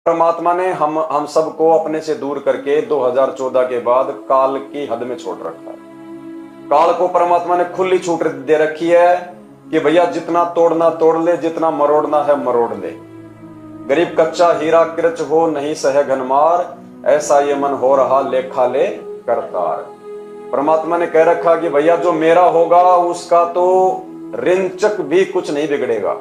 परमात्मा ने हम सबको अपने से दूर करके 2014 के बाद काल की हद में छोड़ रखा है। काल को परमात्मा ने खुली छूट दे रखी है कि भैया जितना तोड़ना तोड़ ले, जितना मरोड़ना है मरोड़ ले। गरीब कच्चा हीरा कृच हो नहीं सहे घनमार, ऐसा ये मन हो रहा लेखा ले करतार। परमात्मा ने कह रखा कि भैया जो मेरा होगा उसका तो रिंचक भी कुछ नहीं बिगड़ेगा,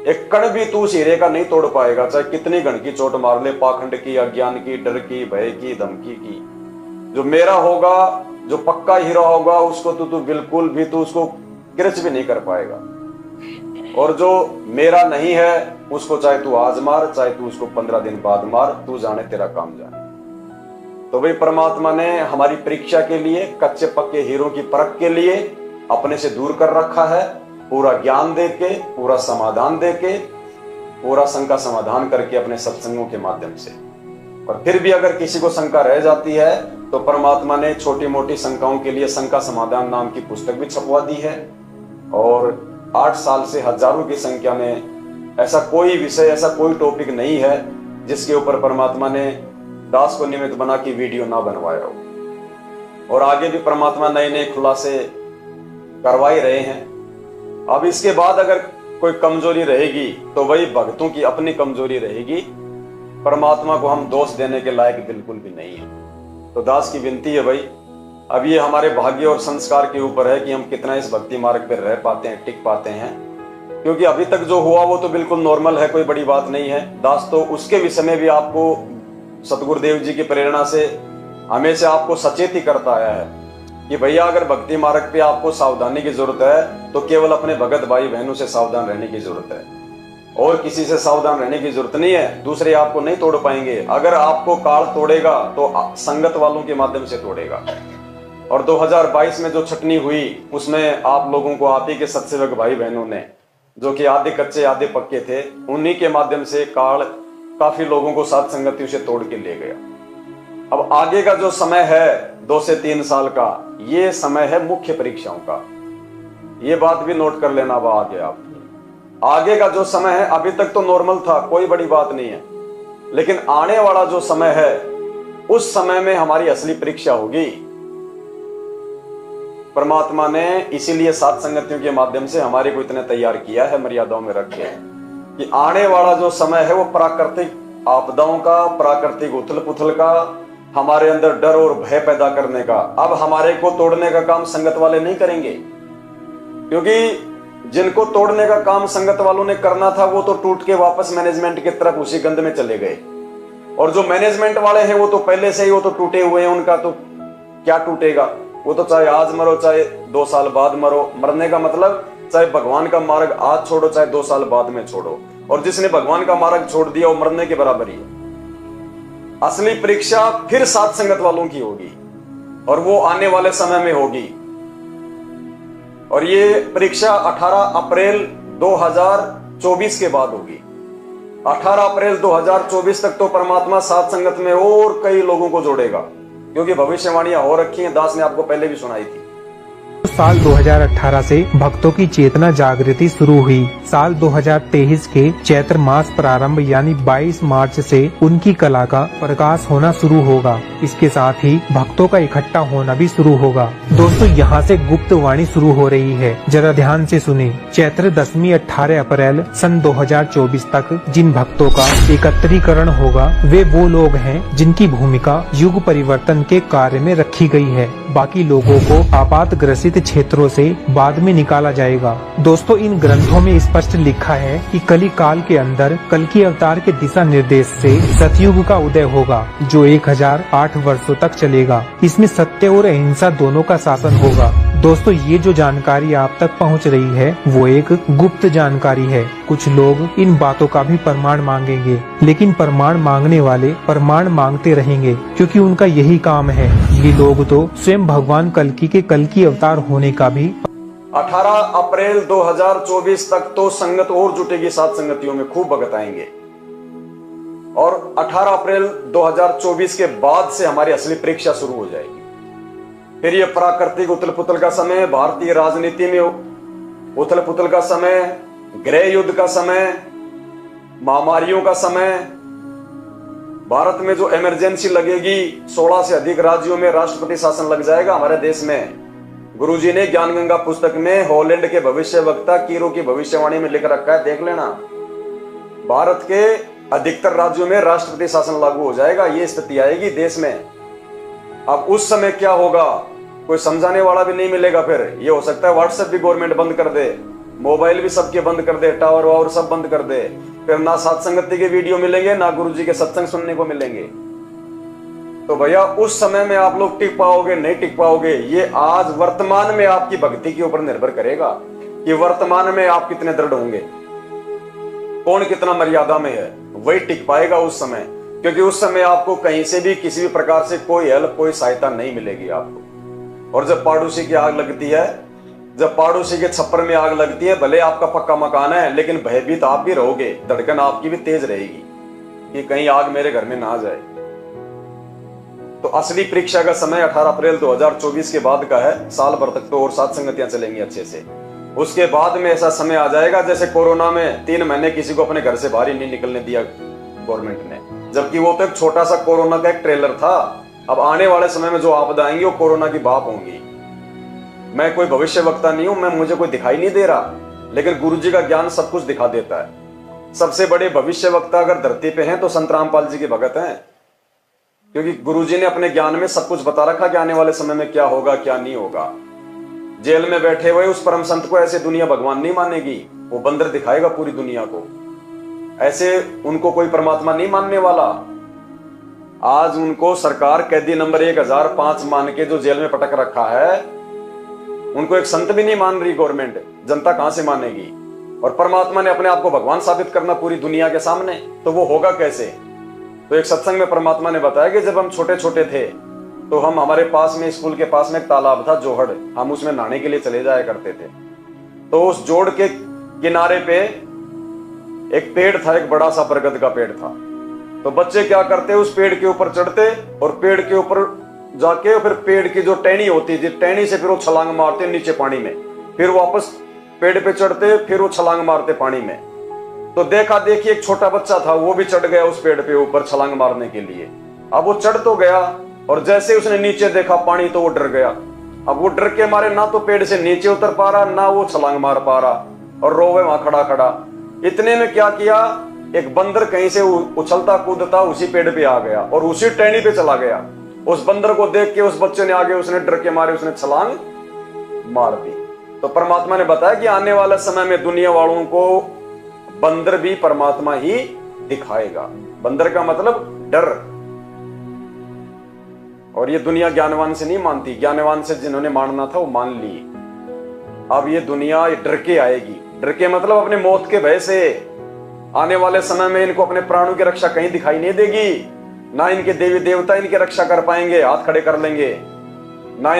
एक कण भी तू उस हीरे का नहीं तोड़ पाएगा, चाहे कितनी घन की चोट मार ले, पाखंड की, अज्ञान की, डर की, भय की, धमकी की। जो मेरा होगा, जो पक्का हीरा होगा, उसको तू बिल्कुल भी तू उसको किरच भी नहीं कर पाएगा। और जो मेरा नहीं है उसको चाहे तू आज मार, चाहे तू उसको 15 दिन बाद मार, तू जाने तेरा काम जाने। तो भाई परमात्मा ने हमारी परीक्षा के लिए, कच्चे पक्के हीरों की परख के लिए अपने से दूर कर रखा है। पूरा ज्ञान देके, पूरा समाधान देके, पूरा शंका समाधान करके अपने सत्संगों के माध्यम से। और फिर भी अगर किसी को शंका रह जाती है तो परमात्मा ने छोटी मोटी शंकाओं के लिए शंका समाधान नाम की पुस्तक भी छपवा दी है। और 8 साल से हजारों की संख्या में ऐसा कोई विषय, ऐसा कोई टॉपिक नहीं है जिसके ऊपर परमात्मा ने दास को निमित्त बना के वीडियो ना बनवाया हो। और आगे भी परमात्मा नए नए खुलासे करवा ही रहे हैं। अब इसके बाद अगर कोई कमजोरी रहेगी तो वही भक्तों की अपनी कमजोरी रहेगी। परमात्मा को हम दोष देने के लायक बिल्कुल भी नहीं है। तो दास की विनती है भाई, अब ये हमारे भाग्य और संस्कार के ऊपर है कि हम कितना इस भक्ति मार्ग पर रह पाते हैं, टिक पाते हैं। क्योंकि अभी तक जो हुआ वो तो बिल्कुल नॉर्मल है, कोई बड़ी बात नहीं है। दास तो उसके विषय में भी आपको सतगुरुदेव जी की प्रेरणा से हमेशा आपको सचेत ही करता आया है कि भैया अगर भक्ति मार्ग पे आपको सावधानी की जरूरत है तो केवल अपने भगत भाई बहनों से सावधान रहने की जरूरत है, और किसी से सावधान रहने की जरूरत नहीं है। दूसरे आपको नहीं तोड़ पाएंगे। अगर आपको काल तोड़ेगा तो संगत वालों के माध्यम से तोड़ेगा। और 2022 में जो छटनी हुई उसमें आप लोगों को, आप ही के सत्सेवक भाई बहनों ने, जो कि आधे कच्चे आधे पक्के थे, उन्हीं के माध्यम से काल काफी लोगों को साथ संगतियों से तोड़ के ले गया। अब आगे का जो समय है 2 से 3 साल का, ये समय है मुख्य परीक्षाओं का। ये बात भी नोट कर लेना अब आगे आप। आगे का जो समय है, अभी तक तो नॉर्मल था, कोई बड़ी बात नहीं है, लेकिन आने वाला जो समय है उस समय में हमारी असली परीक्षा होगी। परमात्मा ने इसीलिए सात संगतियों के माध्यम से हमारे को इतने तैयार किया है, मर्यादाओं में रखे कि आने वाला जो समय है वो प्राकृतिक आपदाओं का, प्राकृतिक उथल पुथल का, हमारे अंदर डर और भय पैदा करने का। अब हमारे को तोड़ने का काम संगत वाले नहीं करेंगे, क्योंकि जिनको तोड़ने का काम संगत वालों ने करना था वो तो टूट के वापस मैनेजमेंट की तरफ उसी गंध में चले गए। और जो मैनेजमेंट वाले हैं वो तो पहले से ही वो तो टूटे हुए हैं, उनका तो क्या टूटेगा। वो तो चाहे आज मरो चाहे 2 साल बाद मरो। मरने का मतलब चाहे भगवान का मार्ग आज छोड़ो चाहे 2 साल बाद में छोड़ो। और जिसने भगवान का मार्ग छोड़ दिया वो मरने के बराबर ही है। असली परीक्षा फिर सात संगत वालों की होगी और वो आने वाले समय में होगी। और ये परीक्षा 18 अप्रैल 2024 के बाद होगी। 18 अप्रैल 2024 तक तो परमात्मा सात संगत में और कई लोगों को जोड़ेगा, क्योंकि भविष्यवाणियां हो रखी हैं, दास ने आपको पहले भी सुनाई थी। साल 2018 से भक्तों की चेतना जागृति शुरू हुई। साल 2023 के चैत्र मास प्रारंभ यानी 22 मार्च से उनकी कला का प्रकाश होना शुरू होगा। इसके साथ ही भक्तों का इकट्ठा होना भी शुरू होगा। दोस्तों, यहाँ से गुप्त वाणी शुरू हो रही है, जरा ध्यान से सुने। चैत्र दशमी 18 अप्रैल सन 2024 तक जिन भक्तों का एकत्रीकरण होगा वे वो लोग हैं जिनकी भूमिका युग परिवर्तन के कार्य में रखी गई है। बाकी लोगों को आपात ग्रसित क्षेत्रों से बाद में निकाला जाएगा। दोस्तों, इन ग्रंथों में स्पष्ट लिखा है कि कली काल के अंदर कल्कि अवतार के दिशा निर्देश से सतयुग का उदय होगा, जो 1008 वर्षों तक चलेगा। इसमें सत्य और अहिंसा दोनों का शासन होगा। दोस्तों, ये जो जानकारी आप तक पहुंच रही है वो एक गुप्त जानकारी है। कुछ लोग इन बातों का भी प्रमाण मांगेंगे, लेकिन प्रमाण मांगने वाले प्रमाण मांगते रहेंगे, क्योंकि उनका यही काम है। ये लोग तो स्वयं भगवान कल्कि के कल्कि अवतार होने का भी 18 अप्रैल 2024 तक तो संगत और जुटेगी, सात संगतियों में खूब भगत आएंगे। और 18 अप्रैल 2024 के बाद से हमारी असली परीक्षा शुरू हो जाएगी। फिर ये प्राकृतिक उथल पुथल का समय, भारतीय राजनीति में उथल पुथल का समय, गृह युद्ध का समय, महामारियों का समय, भारत में जो इमरजेंसी लगेगी, 16 से अधिक राज्यों में राष्ट्रपति शासन लग जाएगा हमारे देश में। गुरुजी ने ज्ञान गंगा पुस्तक में हॉलैंड के भविष्य वक्ता कीरो की भविष्यवाणी में लिख रखा है, देख लेना। भारत के अधिकतर राज्यों में राष्ट्रपति शासन लागू हो जाएगा, ये स्थिति आएगी देश में। अब उस समय क्या होगा, कोई समझाने वाला भी नहीं मिलेगा। फिर ये हो सकता है व्हाट्सएप भी गवर्नमेंट बंद कर दे, मोबाइल भी सबके बंद कर दे, टावर वावर सब बंद कर दे। फिर ना सत्संगति के वीडियो मिलेंगे, ना गुरुजी के सत्संग सुनने को मिलेंगे। तो भैया उस समय में आप लोग टिक पाओगे नहीं टिक पाओगे, ये आज वर्तमान में आपकी भक्ति के ऊपर निर्भर करेगा कि वर्तमान में आप कितने दृढ़ होंगे, कौन कितना मर्यादा में है, वही टिक पाएगा उस समय। क्योंकि उस समय आपको कहीं से भी किसी भी प्रकार से कोई हेल्प, कोई सहायता नहीं मिलेगी आपको। और जब पड़ोसी की आग लगती है, जब पड़ोसी के छप्पर में आग लगती है, भले आपका पक्का मकान है, लेकिन भयभीत आप भी रहोगे, धड़कन आपकी भी तेज रहेगी कि कहीं आग मेरे घर में ना आ जाए। तो असली परीक्षा का समय 18 अप्रैल 2024 के बाद का है। साल भर तक तो और सात संगतियां चलेंगी अच्छे से। उसके बाद में ऐसा समय आ जाएगा जैसे कोरोना में 3 महीने किसी को अपने घर से बाहर ही नहीं निकलने दिया गवर्नमेंट ने, जबकि वो तो एक छोटा सा कोरोना का एक ट्रेलर था। अब आने वाले समय में जो आपदा आएंगी वो कोरोना की बाप होंगी। मैं कोई भविष्य वक्ता नहीं हूं, मुझे कोई दिखाई नहीं दे रहा, लेकिन गुरुजी का ज्ञान सब कुछ दिखा देता है। सबसे बड़े भविष्य वक्ता अगर धरती पे हैं तो संत रामपाल जी के भगत हैं, क्योंकि गुरुजी ने अपने ज्ञान में सब कुछ बता रखा कि आने वाले समय में क्या होगा क्या नहीं होगा। जेल में बैठे हुए उस परम संत को ऐसे दुनिया भगवान नहीं मानेगी, वो बंदर दिखाएगा पूरी दुनिया को। ऐसे उनको कोई परमात्मा नहीं मानने वाला। आज उनको सरकार कैदी नंबर 1005 मान के जो जेल में पटक रखा है, उनको एक संत भी नहीं मान रही गवर्नमेंट, जनता कहां से मानेगी। और परमात्मा ने अपने आप को भगवान साबित करना पूरी दुनिया के सामने, तो वो होगा कैसे। तो एक सत्संग में परमात्मा ने बताया कि जब हम छोटे छोटे थे तो हम हमारे पास में, स्कूल के पास में एक तालाब था जोहड़, हम उसमें नहाने के लिए चले जाया करते थे। तो उस जोड़ के किनारे पे एक पेड़ था, एक बड़ा सा बरगद का पेड़ था। तो बच्चे क्या करते, उस पेड़ के ऊपर चढ़ते और पेड़ के ऊपर जाके फिर पेड़ की जो टहनी होती थी, टहनी से फिर वो छलांग मारते नीचे पानी में, फिर वापस पेड़ पे चढ़ते, फिर वो छलांग मारते पानी में। तो देखा देखी एक छोटा बच्चा था, वो भी चढ़ गया उस पेड़ पे ऊपर छलांग मारने के लिए। अब वो चढ़ तो गया और जैसे उसने नीचे देखा पानी तो वो डर गया। अब वो डर के मारे ना तो पेड़ से नीचे उतर पा रहा, ना वो छलांग मार पा रहा, और रोवे वहां खड़ा खड़ा। इतने में क्या किया, एक बंदर कहीं से उछलता कूदता उसी पेड़ पे आ गया और उसी टहनी पे चला गया। उस बंदर को देख के उस बच्चे ने आगे, उसने डर के मारे उसने छलांग मार दी। तो परमात्मा ने बताया कि आने वाले समय में दुनिया वालों को बंदर भी परमात्मा ही दिखाएगा। बंदर का मतलब डर। और ये दुनिया ज्ञानवान से नहीं मानती, ज्ञानवान से जिन्होंने मानना था वो मान ली। अब ये दुनिया डर के आएगी। डर के मतलब अपने मौत के भय से। आने वाले समय में इनको अपने प्राणों की रक्षा कहीं दिखाई नहीं देगी, ना इनके देवी देवता इनकी रक्षा कर पाएंगे, हाथ खड़े कर लेंगे, ना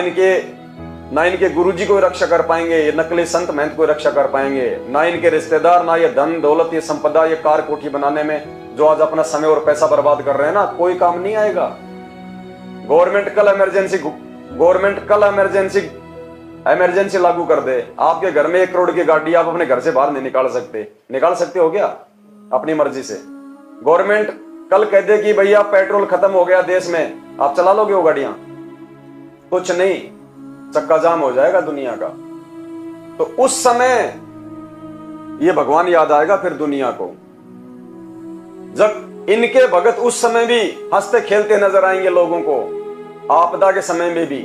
इनके गुरुजी को रक्षा कर पाएंगे, ये नकली संत महंत को रक्षा कर पाएंगे, ना इनके रिश्तेदार, ना ये धन दौलत, ये संपदा, ये कार कोठी बनाने में जो आज अपना समय और पैसा बर्बाद कर रहे हैं ना, कोई काम नहीं आएगा। गवर्नमेंट कल इमरजेंसी लागू कर दे। आपके घर में 1 करोड़ की गाड़ी आप अपने घर से बाहर नहीं निकाल सकते हो क्या अपनी मर्जी से। गवर्नमेंट कल कह दे कि भैया पेट्रोल खत्म हो गया देश में, आप चला लोगे वो गाड़ियां? कुछ नहीं, चक्का जाम हो जाएगा दुनिया का। तो उस समय ये भगवान याद आएगा फिर दुनिया को, जब इनके भगत उस समय भी हंसते खेलते नजर आएंगे लोगों को। आपदा के समय में भी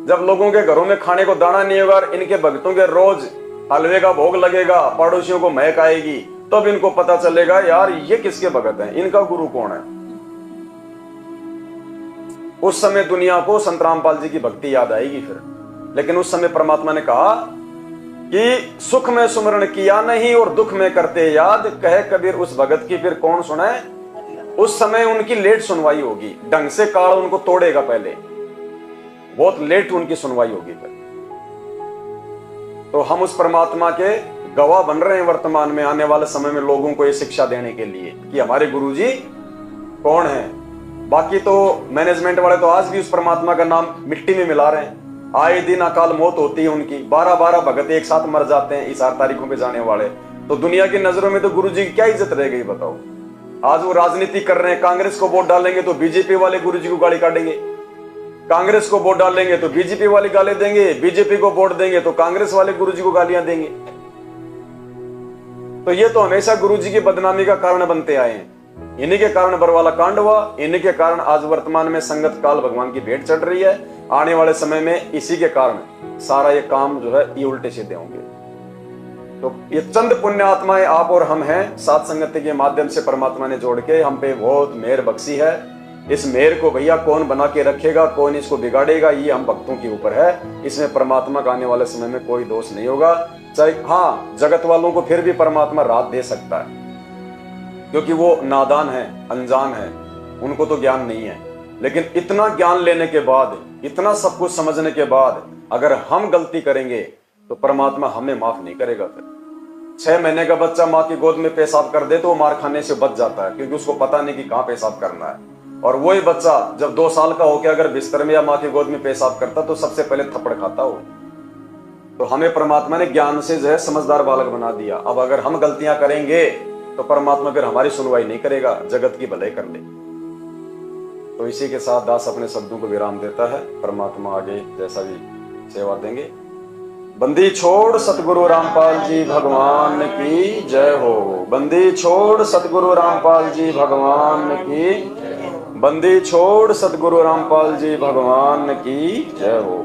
जब लोगों के घरों में खाने को दाना नहीं होगा, इनके भक्तों के रोज हलवे का भोग लगेगा, पड़ोसियों को महक आएगी, तब इनको पता चलेगा यार ये किसके भगत हैं, इनका गुरु कौन है। उस समय दुनिया को संत रामपाल जी की भक्ति याद आएगी फिर। लेकिन उस समय परमात्मा ने कहा कि सुख में सुमरण किया नहीं और दुख में करते याद, कहे कबीर उस भगत की फिर कौन सुने। उस समय उनकी लेट सुनवाई होगी, ढंग से काल उनको तोड़ेगा, पहले बहुत लेट उनकी सुनवाई होगी फिर। तो हम उस परमात्मा के गवाह बन रहे हैं वर्तमान में, आने वाले समय में लोगों को ये शिक्षा देने के लिए कि हमारे गुरुजी कौन हैं। बाकी तो मैनेजमेंट वाले तो आज भी उस परमात्मा का नाम मिट्टी में मिला रहे हैं। आए दिन अकाल मौत होती है उनकी, 12-12 भगत एक साथ मर जाते हैं इस 8 तारीखों पे जाने वाले। तो दुनिया की नजरों में तो गुरुजी की क्या इज्जत रह गई बताओ। आज वो राजनीति कर रहे हैं, कांग्रेस को वोट डालेंगे तो बीजेपी वाले गुरुजी को गाली काटेंगे, कांग्रेस को वोट डालेंगे तो बीजेपी वाले गाली देंगे, बीजेपी को वोट देंगे तो कांग्रेस वाले गुरुजी को गालियां देंगे। तो ये तो हमेशा गुरुजी की बदनामी का कारण बनते आए हैं। इन्हीं के कारण बरवाला कांड हुआ, इन्हीं के कारण आज वर्तमान में संगत काल भगवान की भेंट चढ़ रही है। आने वाले समय में इसी के कारण सारा ये काम जो है ये उल्टे सीधे होंगे। तो ये चंद पुण्य आत्माएं आप और हम हैं, सात संगति के माध्यम से परमात्मा ने जोड़ के हम पे बहुत मेहर बख्शी है। इस मेहर को भैया कौन बना के रखेगा, कौन इसको बिगाड़ेगा, ये हम भक्तों के ऊपर है। इसमें परमात्मा का आने वाले समय में कोई दोष नहीं होगा। चाहे हाँ, जगत वालों को फिर भी परमात्मा राहत दे सकता है, क्योंकि वो नादान है, अनजान है, उनको तो ज्ञान नहीं है। लेकिन इतना ज्ञान लेने के बाद, इतना सब कुछ समझने के बाद अगर हम गलती करेंगे तो परमात्मा हमें माफ नहीं करेगा। फिर 6 महीने का बच्चा माँ की गोद में पेशाब कर दे तो वो मार खाने से बच जाता है, क्योंकि उसको पता नहीं कि कहाँ पेशाब करना है। और वही बच्चा जब 2 साल का होकर अगर बिस्तर में या माँ की गोद में पेशाब करता तो सबसे पहले थप्पड़ खाता हो। तो हमें परमात्मा ने ज्ञान से जो है समझदार बालक बना दिया। अब अगर हम गलतियां करेंगे तो परमात्मा फिर हमारी सुनवाई नहीं करेगा, जगत की भलाई कर ले। तो इसी के साथ दास अपने शब्दों को विराम देता है। परमात्मा आगे जैसा भी सेवा देंगे। बंदी छोड़ सतगुरु रामपाल जी भगवान की जय हो। बंदी छोड़ सतगुरु रामपाल जी भगवान की, बंदी छोड़ सतगुरु रामपाल जी भगवान की जय हो।